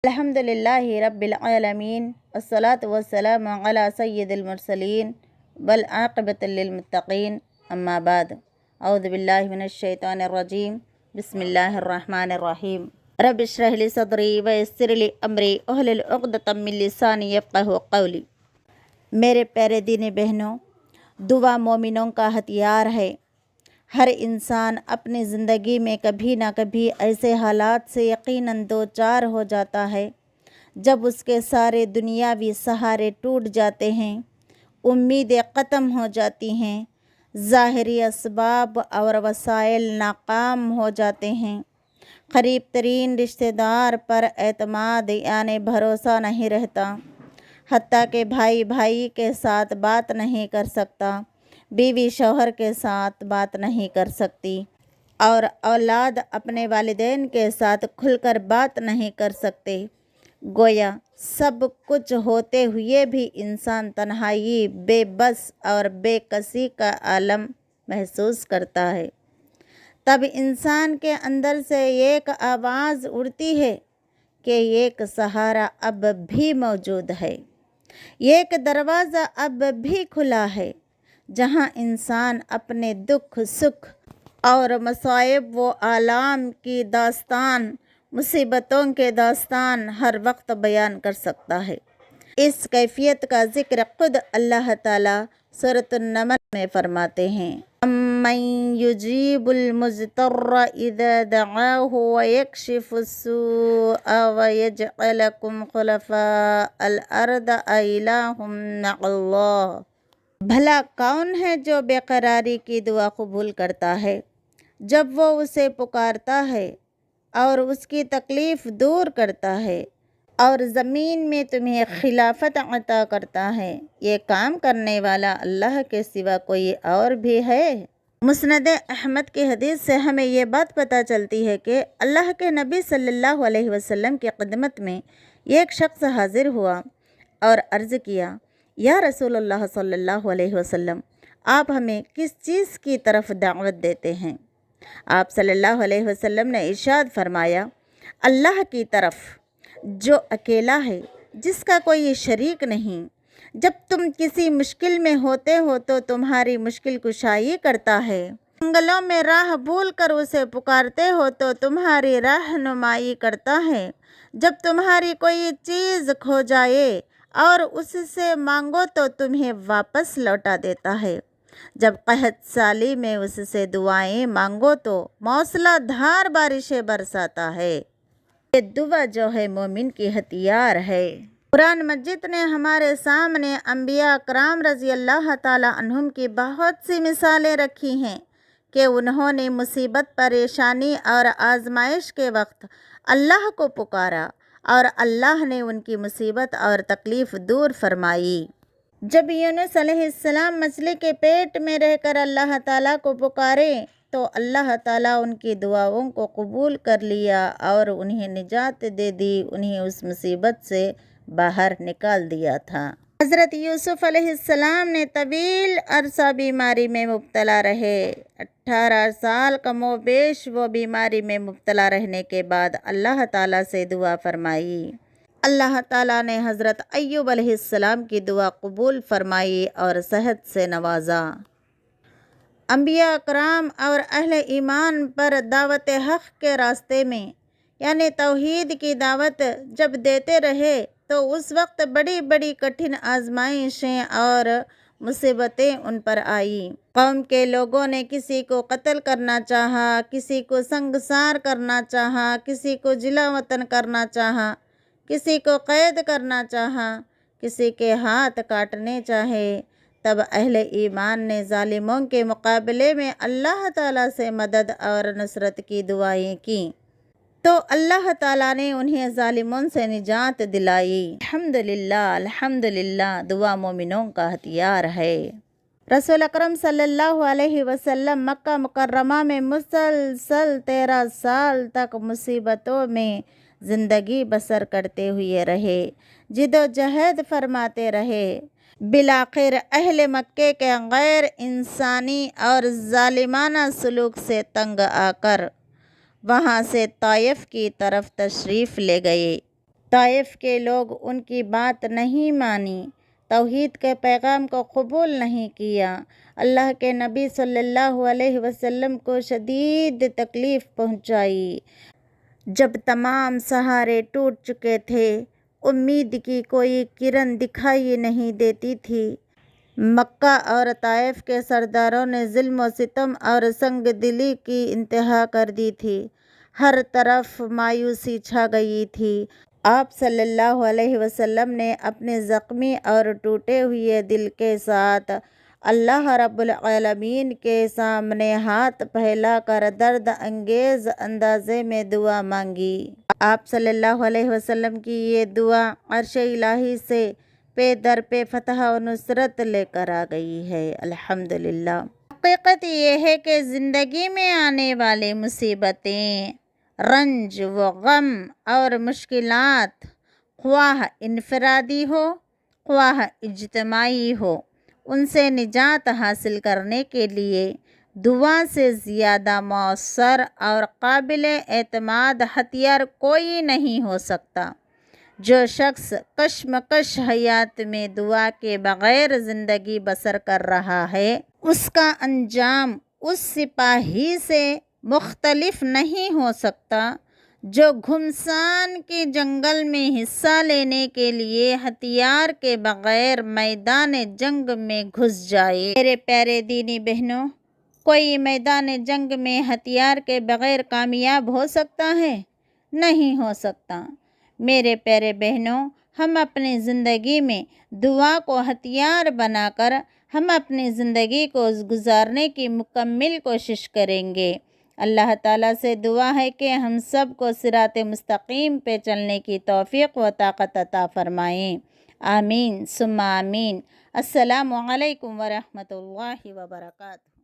الحمدللہ رب العالمین والصلاة والسلام علی سید المرسلین والعاقبۃ للمتقین اما بعد اعوذ باللہ من الشیطان الرجیم بسم اللہ الرحمن الرحیم رب اشرح لی صدری ویسر لی امری واحلل عقدۃ من لسانی یفقہوا قولی۔ میرے پیارے دینی بہنوں، دعا مومنوں کا ہتھیار ہے۔ ہر انسان اپنی زندگی میں کبھی نہ کبھی ایسے حالات سے یقیناً دوچار ہو جاتا ہے جب اس کے سارے دنیاوی سہارے ٹوٹ جاتے ہیں، امیدیں ختم ہو جاتی ہیں، ظاہری اسباب اور وسائل ناکام ہو جاتے ہیں، قریب ترین رشتہ دار پر اعتماد یعنی بھروسہ نہیں رہتا، حتیٰ کہ بھائی بھائی کے ساتھ بات نہیں کر سکتا، بیوی شوہر کے ساتھ بات نہیں کر سکتی، اور اولاد اپنے والدین کے ساتھ کھل کر بات نہیں کر سکتے۔ گویا سب کچھ ہوتے ہوئے بھی انسان تنہائی، بے بس اور بے کسی کا عالم محسوس کرتا ہے۔ تب انسان کے اندر سے ایک آواز اڑتی ہے کہ ایک سہارا اب بھی موجود ہے، ایک دروازہ اب بھی کھلا ہے جہاں انسان اپنے دکھ سکھ اور مصائب و آلام کی داستان، مصیبتوں کے داستان ہر وقت بیان کر سکتا ہے۔ اس کیفیت کا ذکر خود اللہ تعالیٰ سورۃ النمل میں فرماتے ہیں، امن یجیب المضطر اذا دعاہ ویکشف السوء ویجعلکم خلفاء الارض االہ مع اللہ۔ بھلا کون ہے جو بے قراری کی دعا قبول کرتا ہے جب وہ اسے پکارتا ہے اور اس کی تکلیف دور کرتا ہے اور زمین میں تمہیں خلافت عطا کرتا ہے؟ یہ کام کرنے والا اللہ کے سوا کوئی اور بھی ہے؟ مسند احمد کی حدیث سے ہمیں یہ بات پتہ چلتی ہے کہ اللہ کے نبی صلی اللہ علیہ وسلم کی خدمت میں ایک شخص حاضر ہوا اور عرض کیا، یا رسول اللہ صلی اللہ علیہ وسلم، آپ ہمیں کس چیز کی طرف دعوت دیتے ہیں؟ آپ صلی اللہ علیہ وسلم نے ارشاد فرمایا، اللہ کی طرف جو اکیلا ہے، جس کا کوئی شریک نہیں۔ جب تم کسی مشکل میں ہوتے ہو تو تمہاری مشکل کشائی کرتا ہے، جنگلوں میں راہ بھول کر اسے پکارتے ہو تو تمہاری رہنمائی کرتا ہے، جب تمہاری کوئی چیز کھو جائے اور اس سے مانگو تو تمہیں واپس لوٹا دیتا ہے، جب قحط سالی میں اس سے دعائیں مانگو تو موسلا دھار بارشیں برساتا ہے۔ یہ دعا جو ہے مومن کی ہتھیار ہے۔ قرآن مجید نے ہمارے سامنے انبیاء کرام رضی اللہ تعالیٰ عنہم کی بہت سی مثالیں رکھی ہیں کہ انہوں نے مصیبت، پریشانی اور آزمائش کے وقت اللہ کو پکارا اور اللہ نے ان کی مصیبت اور تکلیف دور فرمائی۔ جب یونس علیہ السلام مچھلی کے پیٹ میں رہ کر اللہ تعالیٰ کو پکارے تو اللہ تعالیٰ ان کی دعاؤں کو قبول کر لیا اور انہیں نجات دے دی، انہیں اس مصیبت سے باہر نکال دیا تھا۔ حضرت یوسف علیہ السلام نے طویل عرصہ بیماری میں مبتلا رہے۔ 18 سال کم و بیش وہ بیماری میں مبتلا رہنے کے بعد اللہ تعالیٰ سے دعا فرمائی۔ اللہ تعالیٰ نے حضرت ایوب علیہ السلام کی دعا قبول فرمائی اور صحت سے نوازا۔ انبیاء کرام اور اہل ایمان پر دعوت حق کے راستے میں یعنی توحید کی دعوت جب دیتے رہے تو اس وقت بڑی بڑی کٹھن آزمائشیں اور مصیبتیں ان پر آئیں۔ قوم کے لوگوں نے کسی کو قتل کرنا چاہا، کسی کو سنگسار کرنا چاہا، کسی کو جلا وطن کرنا چاہا، کسی کو قید کرنا چاہا، کسی کے ہاتھ کاٹنے چاہے۔ تب اہل ایمان نے ظالموں کے مقابلے میں اللہ تعالیٰ سے مدد اور نصرت کی دعائیں کیں تو اللہ تعالیٰ نے انہیں ظالموں سے نجات دلائی۔ الحمدللہ، الحمدللہ، دعا مومنوں کا ہتھیار ہے۔ رسول اکرم صلی اللہ علیہ وسلم مکہ مکرمہ میں مسلسل 13 سال تک مصیبتوں میں زندگی بسر کرتے ہوئے رہے، جد و جہد فرماتے رہے۔ بالآخر اہل مکے کے غیر انسانی اور ظالمانہ سلوک سے تنگ آ کر وہاں سے طائف کی طرف تشریف لے گئے۔ طائف کے لوگ ان کی بات نہیں مانی، توحید کے پیغام کو قبول نہیں کیا، اللہ کے نبی صلی اللہ علیہ وسلم کو شدید تکلیف پہنچائی۔ جب تمام سہارے ٹوٹ چکے تھے، امید کی کوئی کرن دکھائی نہیں دیتی تھی، مکہ اور طائف کے سرداروں نے ظلم و ستم اور سنگ دلی کی انتہا کر دی تھی۔ ہر طرف مایوسی چھا گئی تھی۔ آپ صلی اللہ علیہ وسلم نے اپنے زخمی اور ٹوٹے ہوئے دل کے ساتھ اللہ رب العالمین کے سامنے ہاتھ پھیلا کر درد انگیز اندازے میں دعا مانگی۔ آپ صلی اللہ علیہ وسلم کی یہ دعا عرش الہی سے پے در پہ فتح و نصرت لے کر آ گئی ہے۔ الحمدللہ۔ حقیقت یہ ہے کہ زندگی میں آنے والی مصیبتیں، رنج و غم اور مشکلات، خواہ انفرادی ہو خواہ اجتماعی ہو، ان سے نجات حاصل کرنے کے لیے دعا سے زیادہ مؤثر اور قابل اعتماد ہتھیار کوئی نہیں ہو سکتا۔ جو شخص کشمکش حیات میں دعا کے بغیر زندگی بسر کر رہا ہے، اس کا انجام اس سپاہی سے مختلف نہیں ہو سکتا جو گھمسان کے جنگل میں حصہ لینے کے لیے ہتھیار کے بغیر میدان جنگ میں گھس جائے۔ میرے پیارے دینی بہنوں، کوئی میدان جنگ میں ہتھیار کے بغیر کامیاب ہو سکتا ہے؟ نہیں ہو سکتا۔ میرے پیارے بہنوں، ہم اپنی زندگی میں دعا کو ہتھیار بنا کر ہم اپنی زندگی کو گزارنے کی مکمل کوشش کریں گے۔ اللہ تعالیٰ سے دعا ہے کہ ہم سب کو صراط مستقیم پہ چلنے کی توفیق و طاقت عطا فرمائیں۔ آمین ثم آمین۔ السلام علیکم ورحمۃ اللہ وبرکاتہ۔